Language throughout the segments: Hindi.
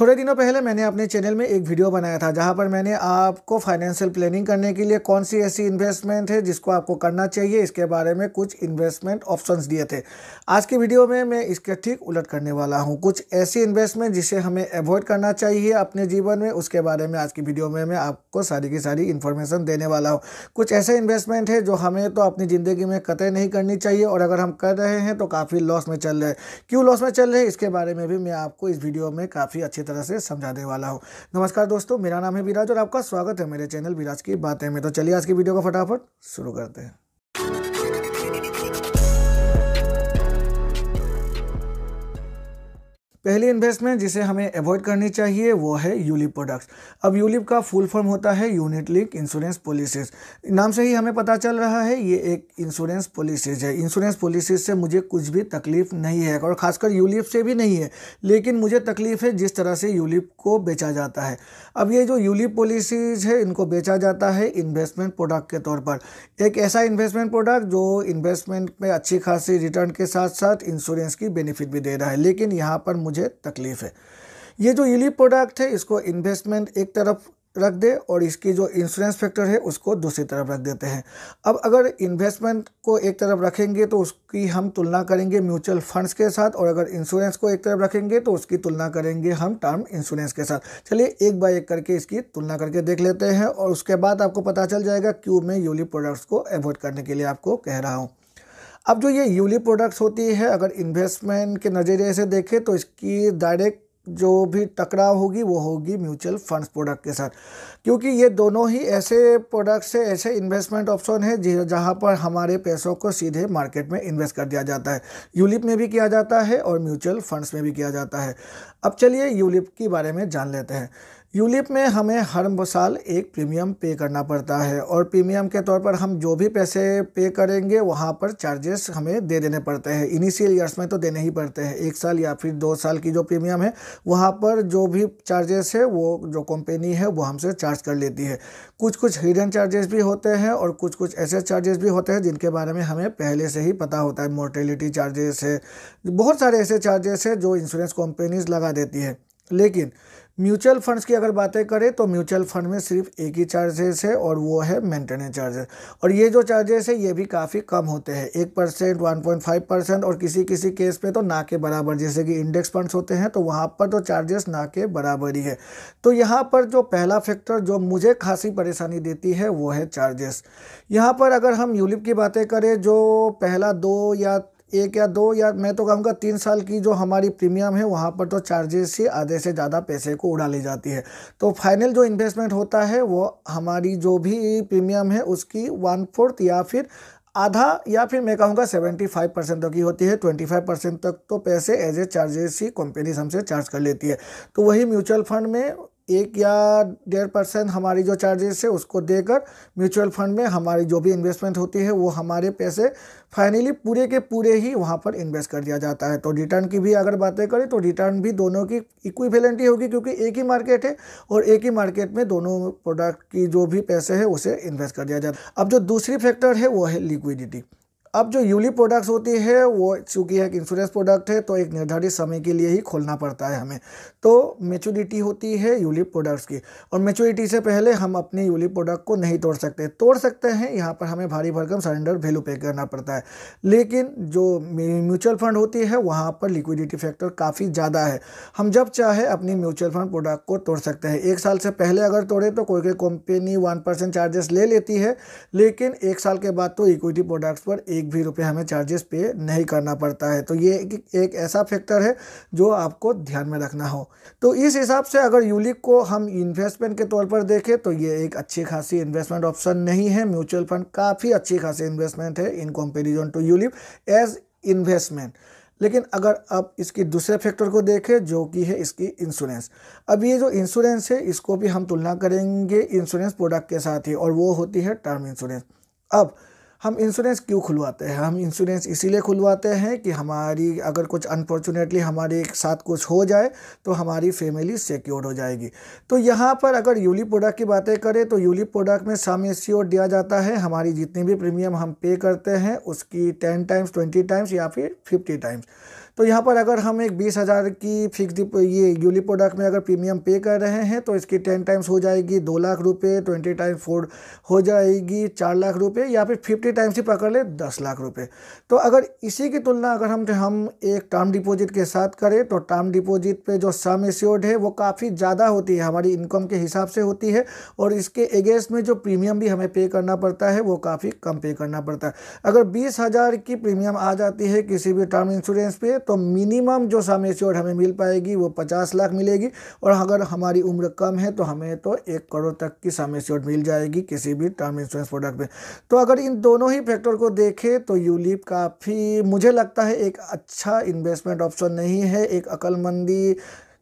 थोड़े दिनों पहले मैंने अपने चैनल में एक वीडियो बनाया था जहां पर मैंने आपको फाइनेंशियल प्लानिंग करने के लिए कौन सी ऐसी इन्वेस्टमेंट है जिसको आपको करना चाहिए, इसके बारे में कुछ इन्वेस्टमेंट ऑप्शंस दिए थे। आज की वीडियो में मैं इसके ठीक उलट करने वाला हूं। कुछ ऐसी इन्वेस्टमेंट जिसे हमें अवॉइड करना चाहिए अपने जीवन में, उसके बारे में आज की वीडियो में मैं आपको सारी की सारी इन्फॉर्मेशन देने वाला हूँ। कुछ ऐसे इन्वेस्टमेंट है जो हमें तो अपनी ज़िंदगी में कतई नहीं करनी चाहिए, और अगर हम कर रहे हैं तो काफ़ी लॉस में चल रहे हैं। क्यों लॉस में चल रहे हैं इसके बारे में भी मैं आपको इस वीडियो में काफ़ी अच्छी तरह से समझाने वाला हूं। नमस्कार दोस्तों, मेरा नाम है विराज और आपका स्वागत है मेरे चैनल विराज की बातें में। तो चलिए आज की वीडियो को फटाफट शुरू करते हैं। पहली इन्वेस्टमेंट जिसे हमें अवॉइड करनी चाहिए वो है यूलिप प्रोडक्ट्स। अब यूलिप का फुल फॉर्म होता है यूनिट लिंक इंश्योरेंस पॉलिसीज। नाम से ही हमें पता चल रहा है ये एक इंश्योरेंस पॉलिसीज है। इंश्योरेंस पॉलिसीज से मुझे कुछ भी तकलीफ नहीं है, और खासकर यूलिप से भी नहीं है, लेकिन मुझे तकलीफ है जिस तरह से यूलिप को बेचा जाता है। अब ये जो यूलिप पॉलिसीज है इनको बेचा जाता है इन्वेस्टमेंट प्रोडक्ट के तौर पर। एक ऐसा इन्वेस्टमेंट प्रोडक्ट जो इन्वेस्टमेंट में अच्छी खासी रिटर्न के साथ साथ इंश्योरेंस की बेनिफिट भी दे रहा है, लेकिन यहाँ पर मुझे तकलीफ है। ये जो यूलिप प्रोडक्ट है इसको इन्वेस्टमेंट एक तरफ रख दे और इसकी जो इंश्योरेंस फैक्टर है उसको दूसरी तरफ रख देते हैं। अब अगर इन्वेस्टमेंट को एक तरफ रखेंगे तो उसकी हम तुलना करेंगे म्यूचुअल फंड्स के साथ, और अगर इंश्योरेंस को एक तरफ रखेंगे तो उसकी तुलना करेंगे हम टर्म इंश्योरेंस के साथ। चलिए एक बाय एक करके इसकी तुलना करके देख लेते हैं, और उसके बाद आपको पता चल जाएगा क्यों मैं यूलिप प्रोडक्ट्स को अवॉइड करने के लिए आपको कह रहा हूँ। अब जो ये यूलिप प्रोडक्ट्स होती है, अगर इन्वेस्टमेंट के नज़रिए से देखें तो इसकी डायरेक्ट जो भी टकराव होगी वो होगी म्यूचुअल फंड्स प्रोडक्ट के साथ, क्योंकि ये दोनों ही ऐसे प्रोडक्ट्स है, ऐसे इन्वेस्टमेंट ऑप्शन है जहां पर हमारे पैसों को सीधे मार्केट में इन्वेस्ट कर दिया जाता है। यूलिप में भी किया जाता है और म्यूचुअल फंड्स में भी किया जाता है। अब चलिए यूलिप के बारे में जान लेते हैं। यूलिप में हमें हर साल एक प्रीमियम पे करना पड़ता है, और प्रीमियम के तौर पर हम जो भी पैसे पे करेंगे वहाँ पर चार्जेस हमें दे देने पड़ते हैं। इनिशियल ईयर्स में तो देने ही पड़ते हैं, 1 साल या फिर 2 साल की जो प्रीमियम है वहाँ पर जो भी चार्जेस है वो जो कंपनी है वो हमसे चार्ज कर लेती है। कुछ हिडन चार्जेस भी होते हैं और कुछ ऐसे चार्जेस भी होते हैं जिनके बारे में हमें पहले से ही पता होता है। मोर्टेलिटी चार्जेस है, बहुत सारे ऐसे चार्जेस है जो इंश्योरेंस कंपनीज लगा देती है। लेकिन म्यूचुअल फंड्स की अगर बातें करें तो म्यूचुअल फंड में सिर्फ एक ही चार्जेस है और वो है मेंटेनेंस चार्जेस, और ये जो चार्जेस है ये भी काफ़ी कम होते हैं, 1%, 1.5%, और किसी केस पे तो ना के बराबर। जैसे कि इंडेक्स फंड्स होते हैं तो वहाँ पर तो चार्जेस ना के बराबर ही है। तो यहाँ पर जो पहला फैक्टर जो मुझे खासी परेशानी देती है वो है चार्जेस। यहाँ पर अगर हम यूलिप की बातें करें, जो पहला 1 या 2 या मैं तो कहूँगा 3 साल की जो हमारी प्रीमियम है वहाँ पर तो चार्जेस ही आधे से ज़्यादा पैसे को उड़ा ली जाती है। तो फाइनल जो इन्वेस्टमेंट होता है वो हमारी जो भी प्रीमियम है उसकी 1/4 या फिर आधा, या फिर मैं कहूँगा 75% तक की होती है। 25% तक तो पैसे एज ए चार्जेस ही कंपनी हमसे चार्ज कर लेती है। तो वही म्यूचुअल फंड में 1 या 1.5% हमारी जो चार्जेस है उसको देकर म्यूचुअल फंड में हमारी जो भी इन्वेस्टमेंट होती है वो हमारे पैसे फाइनली पूरे के पूरे ही वहाँ पर इन्वेस्ट कर दिया जाता है। तो रिटर्न की भी अगर बातें करें तो रिटर्न भी दोनों की इक्विवेलेंट ही होगी, क्योंकि एक ही मार्केट है और एक ही मार्केट में दोनों प्रोडक्ट की जो भी पैसे है उसे इन्वेस्ट कर दिया जाता है। अब जो दूसरी फैक्टर है वो है लिक्विडिटी। अब जो यूलिप प्रोडक्ट्स होती है वो चूँकि एक इंश्योरेंस प्रोडक्ट है तो एक निर्धारित समय के लिए ही खोलना पड़ता है हमें। तो मैच्योरिटी होती है यूलिप प्रोडक्ट्स की, और मैच्योरिटी से पहले हम अपने यूलिप प्रोडक्ट को नहीं तोड़ सकते हैं। यहाँ पर हमें भारी भरकम सरेंडर वैल्यू पे करना पड़ता है। लेकिन जो म्यूचुअल फंड होती है वहाँ पर लिक्विडिटी फैक्टर काफ़ी ज़्यादा है। हम जब चाहे अपनी म्यूचुअल फंड प्रोडक्ट को तोड़ सकते हैं। 1 साल से पहले अगर तोड़े तो कोई कंपनी 1% चार्जेस ले लेती है, लेकिन 1 साल के बाद तो इक्विटी प्रोडक्ट्स पर 1 भी रुपये हमें चार्जेस पे नहीं करना पड़ता है। तो ये एक ऐसा फैक्टर है जो आपको ध्यान में रखना हो। तो इस हिसाब से अगर यूलिप को हम इन्वेस्टमेंट के तौर पर देखें तो ये एक अच्छी खासी इन्वेस्टमेंट ऑप्शन नहीं है। म्यूचुअल फंड काफ़ी अच्छी खासी इन्वेस्टमेंट है in comparison to ULIP as investment. लेकिन अगर आप इसकी दूसरे फैक्टर को देखें जो कि है इसकी इंश्योरेंस। अब ये जो इंश्योरेंस है इसको भी हम तुलना करेंगे इंश्योरेंस प्रोडक्ट के साथ ही, और वो होती है टर्म इंश्योरेंस। अब हम इंश्योरेंस क्यों खुलवाते हैं? हम इंश्योरेंस इसीलिए खुलवाते हैं कि हमारी अगर कुछ अनफॉर्चुनेटली हमारे साथ कुछ हो जाए तो हमारी फैमिली सिक्योर हो जाएगी। तो यहाँ पर अगर यूलिप प्रोडक्ट की बातें करें तो यूलिप प्रोडक्ट में सम एश्योर्ड दिया जाता है। हमारी जितनी भी प्रीमियम हम पे करते हैं उसकी 10 टाइम्स, 20 टाइम्स या फिर 50 टाइम्स। तो यहाँ पर अगर हम एक 20,000 की फिक्स ये यूलिप प्रोडक्ट में अगर प्रीमियम पे कर रहे हैं तो इसकी 10 टाइम्स हो जाएगी 2 लाख रुपये, 20 टाइम्स 4 हो जाएगी 4 लाख रुपये, या फिर 50 टाइम्स ही पकड़ ले 10 लाख रुपये। तो अगर इसी की तुलना अगर हम एक टर्म डिपॉजिट के साथ करें तो टर्म डिपॉजिट पे जो सम एश्योर्ड है वो काफ़ी ज़्यादा होती है, हमारी इनकम के हिसाब से होती है, और इसके अगेंस्ट में जो प्रीमियम भी हमें पे करना पड़ता है वो काफ़ी कम पे करना पड़ता है। अगर 20,000 की प्रीमियम आ जाती है किसी भी टर्म इंश्योरेंस पे तो मिनिमम जो सम एश्योर्ड हमें मिल पाएगी वो 50 लाख मिलेगी, और अगर हमारी उम्र कम है तो हमें तो 1 करोड़ तक की सम एश्योर्ड मिल जाएगी किसी भी टर्म इंश्योरेंस प्रोडक्ट में। तो अगर इन दोनों ही फैक्टर को देखें तो यूलिप काफ़ी मुझे लगता है एक अच्छा इन्वेस्टमेंट ऑप्शन नहीं है, एक अक्लमंदी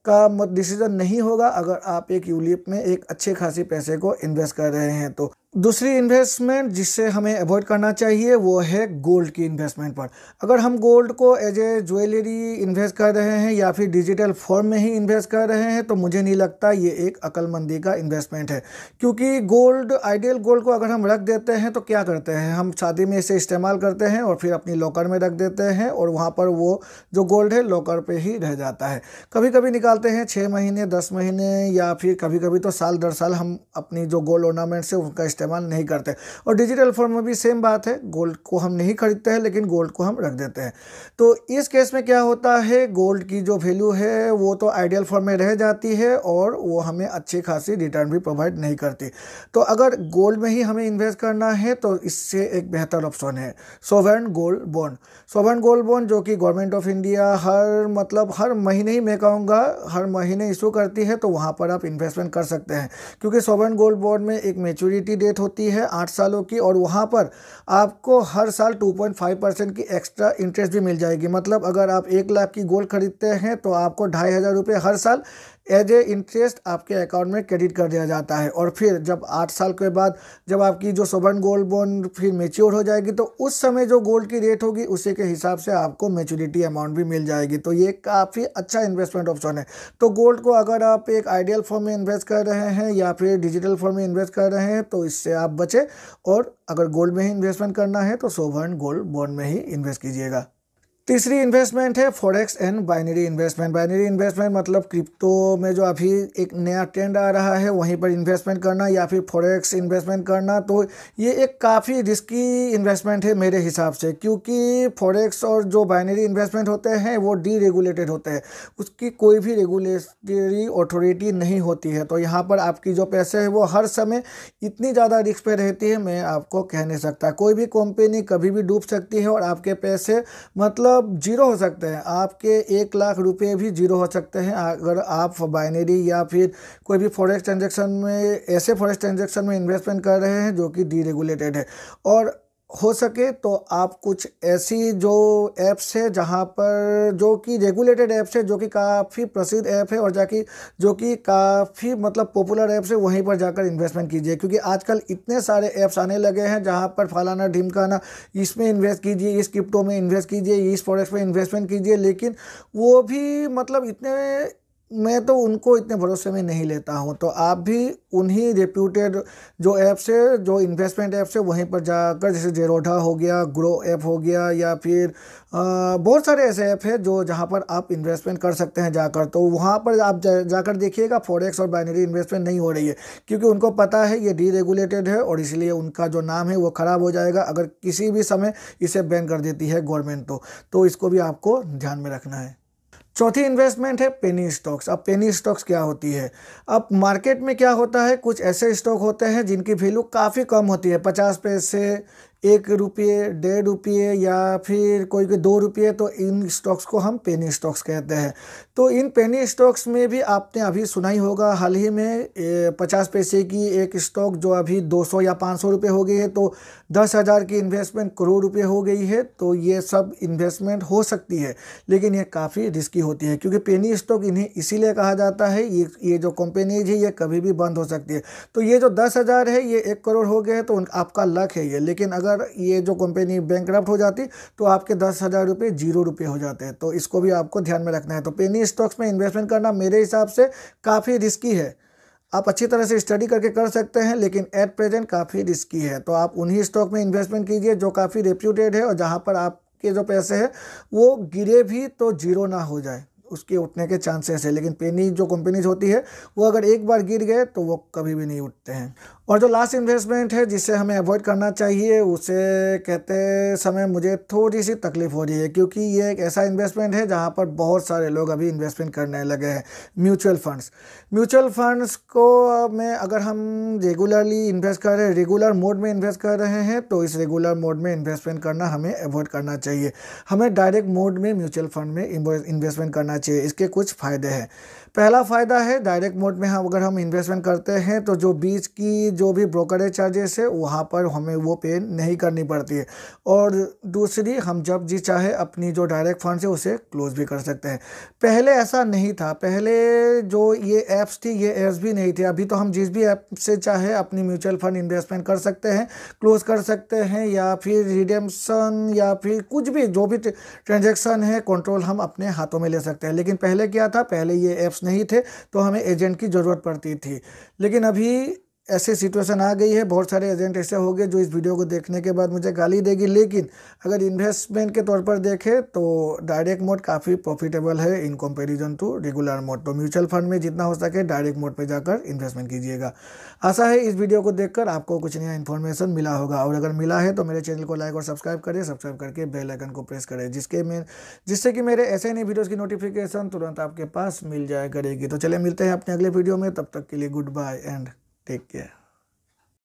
का डिसीजन नहीं होगा अगर आप एक यूलिप में एक अच्छे खासी पैसे को इन्वेस्ट कर रहे हैं। तो दूसरी इन्वेस्टमेंट जिससे हमें अवॉइड करना चाहिए वो है गोल्ड की इन्वेस्टमेंट पर। अगर हम गोल्ड को एज ए ज्वेलरी इन्वेस्ट कर रहे हैं या फिर डिजिटल फॉर्म में ही इन्वेस्ट कर रहे हैं तो मुझे नहीं लगता ये एक अक्लमंदी का इन्वेस्टमेंट है, क्योंकि गोल्ड आइडियल गोल्ड को अगर हम रख देते हैं तो क्या करते हैं, हम शादी में इसे इस्तेमाल करते हैं और फिर अपनी लॉकर में रख देते हैं और वहाँ पर वो जो गोल्ड है लॉकर पे ही रह जाता है। कभी कभी निकालते हैं 6 महीने 10 महीने या फिर कभी कभी तो साल दर साल हम अपनी जो गोल्ड ऑर्नामेंट्स है उनका इस्तेमाल नहीं करते। और डिजिटल फॉर्म में भी सेम बात है, गोल्ड को हम नहीं खरीदते हैं लेकिन गोल्ड को हम रख देते हैं। तो इस केस में क्या होता है, गोल्ड की जो वैल्यू है वो तो आइडियल फॉर्म में रह जाती है और वो हमें अच्छी खासी रिटर्न भी प्रोवाइड नहीं करती। तो अगर गोल्ड में ही हमें इन्वेस्ट करना है तो इससे एक बेहतर ऑप्शन है sovereign gold bond. Sovereign gold bond जो कि गवर्नमेंट ऑफ इंडिया हर महीने ही मैं कहूँगा हर महीने इशू करती है, तो वहाँ पर आप इन्वेस्टमेंट कर सकते हैं, क्योंकि सोवरेन गोल्ड बॉन्ड में एक मैच्योरिटी डेट होती है 8 सालों की, और वहाँ पर आपको हर साल 2.5% की एक्स्ट्रा इंटरेस्ट भी मिल जाएगी। मतलब अगर आप 1 लाख की गोल्ड खरीदते हैं तो आपको 2,500 रुपये हर साल एज ए इंटरेस्ट आपके अकाउंट में क्रेडिट कर दिया जाता है। और फिर जब 8 साल के बाद जब आपकी जो सोवरेन गोल्ड बॉन्ड फिर मैच्योर हो जाएगी तो उस समय जो गोल्ड की रेट होगी उसी के हिसाब से आपको मैच्योरिटी अमाउंट भी मिल जाएगी। तो ये काफ़ी अच्छा इन्वेस्टमेंट ऑप्शन है। तो गोल्ड को अगर आप एक आइडियल फॉर्म में इन्वेस्ट कर रहे हैं या फिर डिजिटल फॉर्म में इन्वेस्ट कर रहे हैं तो इससे आप बचें, और अगर गोल्ड में ही इन्वेस्टमेंट करना है तो सोवरेन गोल्ड बॉन्ड में ही इन्वेस्ट कीजिएगा। तीसरी इन्वेस्टमेंट है forex and binary investment. Binary investment मतलब क्रिप्टो में जो अभी एक नया ट्रेंड आ रहा है वहीं पर इन्वेस्टमेंट करना या फिर फॉरेक्स इन्वेस्टमेंट करना। तो ये एक काफ़ी रिस्की इन्वेस्टमेंट है मेरे हिसाब से, क्योंकि फॉरेक्स और जो बाइनरी इन्वेस्टमेंट होते हैं वो डीरेगुलेटेड होते हैं, उसकी कोई भी रेगुलेटरी अथॉरिटी नहीं होती है। तो यहाँ पर आपकी जो पैसे है वो हर समय इतनी ज़्यादा रिस्क पे रहती है, मैं आपको कह नहीं सकता। कोई भी कंपनी कभी भी डूब सकती है और आपके पैसे मतलब जीरो हो सकते हैं, आपके 1 लाख रुपए भी जीरो हो सकते हैं अगर आप बाइनरी या फिर कोई भी फॉरेक्स ट्रांजैक्शन में ऐसे फॉरेक्स ट्रांजैक्शन में इन्वेस्टमेंट कर रहे हैं जो कि डीरेगुलेटेड है। और हो सके तो आप कुछ ऐसी जो ऐप्स है जहाँ पर जो कि रेगुलेटेड ऐप्स है, जो कि काफ़ी प्रसिद्ध ऐप है और जो कि काफ़ी मतलब पॉपुलर ऐप्स है, वहीं पर जाकर इन्वेस्टमेंट कीजिए। क्योंकि आजकल इतने सारे ऐप्स आने लगे हैं जहाँ पर फलाना ढिमकाना इसमें इन्वेस्ट कीजिए, इस क्रिप्टो में इन्वेस्ट कीजिए, इस फॉरेक्स में इन्वेस्टमेंट कीजिए, लेकिन वो भी मतलब इतने मैं तो उनको इतने भरोसे में नहीं लेता हूं। तो आप भी उन्हीं रेप्यूटेड जो ऐप्स है, जो इन्वेस्टमेंट ऐप्स है, वहीं पर जाकर, जैसे जेरोधा हो गया, ग्रो ऐप हो गया, या फिर बहुत सारे ऐसे ऐप है जो जहां पर आप इन्वेस्टमेंट कर सकते हैं जाकर। तो वहां पर आप जाकर देखिएगा फॉरेक्स और बाइनरी इन्वेस्टमेंट नहीं हो रही है, क्योंकि उनको पता है ये डीरेगुलेटेड है और इसलिए उनका जो नाम है वो ख़राब हो जाएगा अगर किसी भी समय इसे बैन कर देती है गवर्नमेंट। तो इसको भी आपको ध्यान में रखना है। चौथी इन्वेस्टमेंट है पेनी स्टॉक्स। अब पेनी स्टॉक्स क्या होती है? अब मार्केट में क्या होता है, कुछ ऐसे स्टॉक होते हैं जिनकी वैल्यू काफ़ी कम होती है, 50 पैसे, 1 रुपये, 1.5 रुपये या फिर कोई 2 रुपये। तो इन स्टॉक्स को हम पेनी स्टॉक्स कहते हैं। तो इन पेनी स्टॉक्स में भी आपने अभी सुना ही होगा, हाल ही में 50 पैसे की एक स्टॉक जो अभी 200 या 500 रुपये हो गई है, तो 10,000 की इन्वेस्टमेंट करोड़ रुपये हो गई है। तो ये सब इन्वेस्टमेंट हो सकती है, लेकिन ये काफ़ी रिस्की होती है, क्योंकि पेनी स्टॉक इन्हें इसीलिए कहा जाता है, ये जो कंपनीज है ये कभी भी बंद हो सकती है। तो ये जो 10,000 है ये 1 करोड़ हो गए तो आपका लक है ये, लेकिन अगर ये जो कंपनी बैंकरप्ट हो जाती तो आपके 10,000 रुपये 0 रुपये हो जाते हैं। तो इसको भी आपको ध्यान में रखना है। तो पेनी स्टॉक्स में इन्वेस्टमेंट करना मेरे हिसाब से काफ़ी रिस्की है। आप अच्छी तरह से स्टडी करके कर सकते हैं, लेकिन एट प्रेजेंट काफ़ी रिस्की है। तो आप उन्हीं स्टॉक में इन्वेस्टमेंट कीजिए जो काफ़ी रेप्यूटेड है और जहाँ पर आप के जो पैसे हैं वो गिरे भी तो जीरो ना हो जाए, उसके उठने के चांसेस है। लेकिन पेनी जो कंपनीज होती है वो अगर एक बार गिर गए तो वो कभी भी नहीं उठते हैं। और जो लास्ट इन्वेस्टमेंट है जिसे हमें अवॉइड करना चाहिए, उसे कहते समय मुझे थोड़ी सी तकलीफ हो रही है, क्योंकि ये एक ऐसा इन्वेस्टमेंट है जहाँ पर बहुत सारे लोग अभी इन्वेस्टमेंट करने लगे हैं, म्यूचुअल फंड्स। म्यूचुअल फंड्स को में अगर हम रेगुलरली इन्वेस्ट कर रहे हैं, रेगुलर मोड में इन्वेस्ट कर रहे हैं, तो इस रेगुलर मोड में इन्वेस्टमेंट करना हमें अवॉइड करना चाहिए। हमें डायरेक्ट मोड में म्यूचुअल फंड में इन्वेस्टमेंट करना चाहिए। इसके कुछ फ़ायदे हैं। पहला फ़ायदा है, डायरेक्ट मोड में हम अगर हम इन्वेस्टमेंट करते हैं तो जो बीच की जो भी ब्रोकरेज चार्जेस है वहाँ पर हमें वो पे नहीं करनी पड़ती है। और दूसरी, हम जब जी चाहे अपनी जो डायरेक्ट फंड है उसे क्लोज भी कर सकते हैं। पहले ऐसा नहीं था, पहले जो ये ऐप्स थी ये ऐप्स भी नहीं थे। अभी तो हम जिस भी ऐप से चाहे अपनी म्यूचुअल फंड इन्वेस्टमेंट कर सकते हैं, क्लोज कर सकते हैं, या फिर रिडेम्पशन या फिर कुछ भी जो भी ट्रांजैक्शन है कंट्रोल हम अपने हाथों में ले सकते हैं। लेकिन पहले क्या था, पहले ये ऐप्स नहीं थे तो हमें एजेंट की ज़रूरत पड़ती थी। लेकिन अभी ऐसी सिचुएशन आ गई है, बहुत सारे एजेंट ऐसे हो गए जो इस वीडियो को देखने के बाद मुझे गाली देगी। लेकिन अगर इन्वेस्टमेंट के तौर पर देखें तो डायरेक्ट मोड काफ़ी प्रॉफिटेबल है in comparison to regular mode. तो म्यूचुअल फंड में जितना हो सके डायरेक्ट मोड पे जाकर इन्वेस्टमेंट कीजिएगा। आशा है इस वीडियो को देखकर आपको कुछ नया इन्फॉर्मेशन मिला होगा, और अगर मिला है तो मेरे चैनल को लाइक और सब्सक्राइब करें, सब्सक्राइब करके बेल आइकन को प्रेस करें, जिससे कि मेरे ऐसे नए वीडियोज़ की नोटिफिकेशन तुरंत आपके पास मिल जाया करेगी। तो चलिए मिलते हैं अपने अगले वीडियो में, तब तक के लिए goodbye and take care.